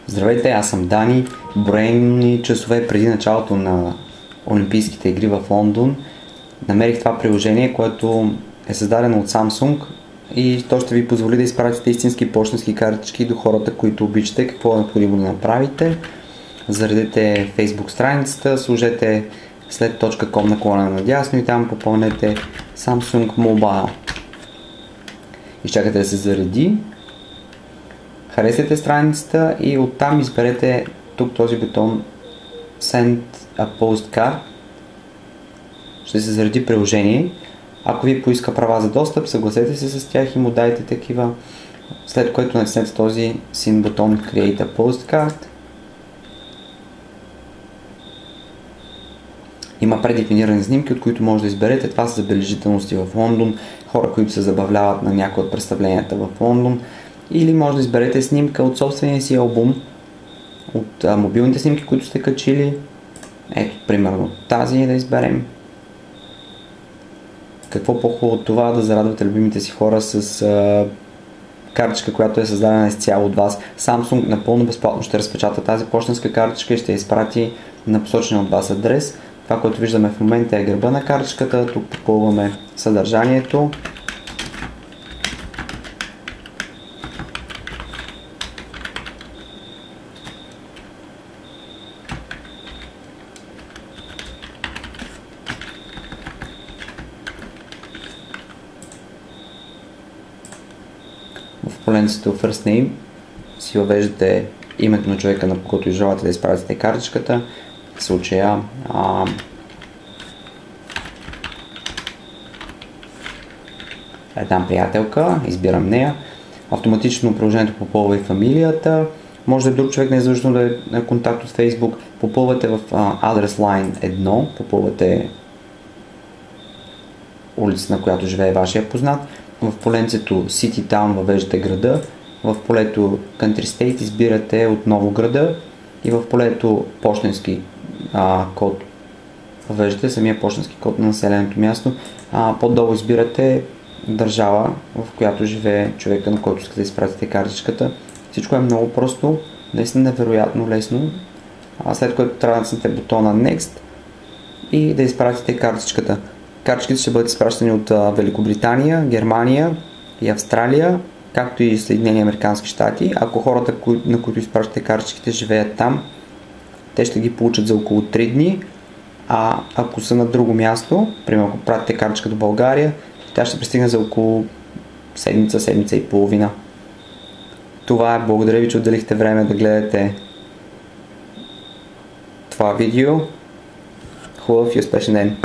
Здравейте, аз съм Дани. Броени часове преди началото на Олимпийските игри в Лондон намерих това приложение, което е създадено от Samsung и то ще ви позволи да изпратите истински пощенски картички до хората, които обичате. Какво е необходимо да направите? Заредете Facebook страницата, сложете след .com надясно и там попълнете Samsung Mobile. Изчакате да се зареди. Харесайте страницата и оттам изберете тук този бутон Send a Postcard. Ще се зареди приложение. Ако ви поиска права за достъп, съгласете се с тях и му дайте такива, след което натиснете този син бутон Create a Postcard. Има предефинирани снимки, от които може да изберете. Това са забележителности в Лондон, хора, които се забавляват на някои от представленията в Лондон. Или може да изберете снимка от собствения си албум, от мобилните снимки, които сте качили. Ето, примерно тази да изберем. Какво по-хубаво от това да зарадвате любимите си хора с картичка, която е създадена изцяло от вас. Samsung напълно безплатно ще разпечата тази пощенска картичка и ще я изпрати на посочен от вас адрес. Това, което виждаме в момента е гърба на картичката. Тук попълваме съдържанието. В поленцето First Name си въвеждате името на човека, на когото желаете да изпратите картичката. В случая една приятелка, избирам нея. Автоматично приложението попълва и фамилията. Може да е друг човек, не е задължително да е на контакт от Facebook. Попълвате в адрес line 1, попълвате улицата, на която живее вашия познат. В поленцето City Town въвеждате града. В полето Country State избирате отново града. И в полето пощенски код въвеждате самия пощенски код на населеното място. По-долу избирате държава, в която живее човека, на който искате да изпратите картичката. Всичко е много просто, наистина невероятно лесно. След което трябва да натиснете бутона Next и да изпратите картичката. Картичките ще бъдат изпращани от Великобритания, Германия и Австралия, както и Съединени американски щати. Ако хората, на които изпращате картичките, живеят там, те ще ги получат за около 3 дни. А ако са на друго място, примерно ако пратите картичка до България, тя ще пристигне за около седмица и половина. Това е. Благодаря ви, че отделихте време да гледате това видео. Хубав и успешен ден!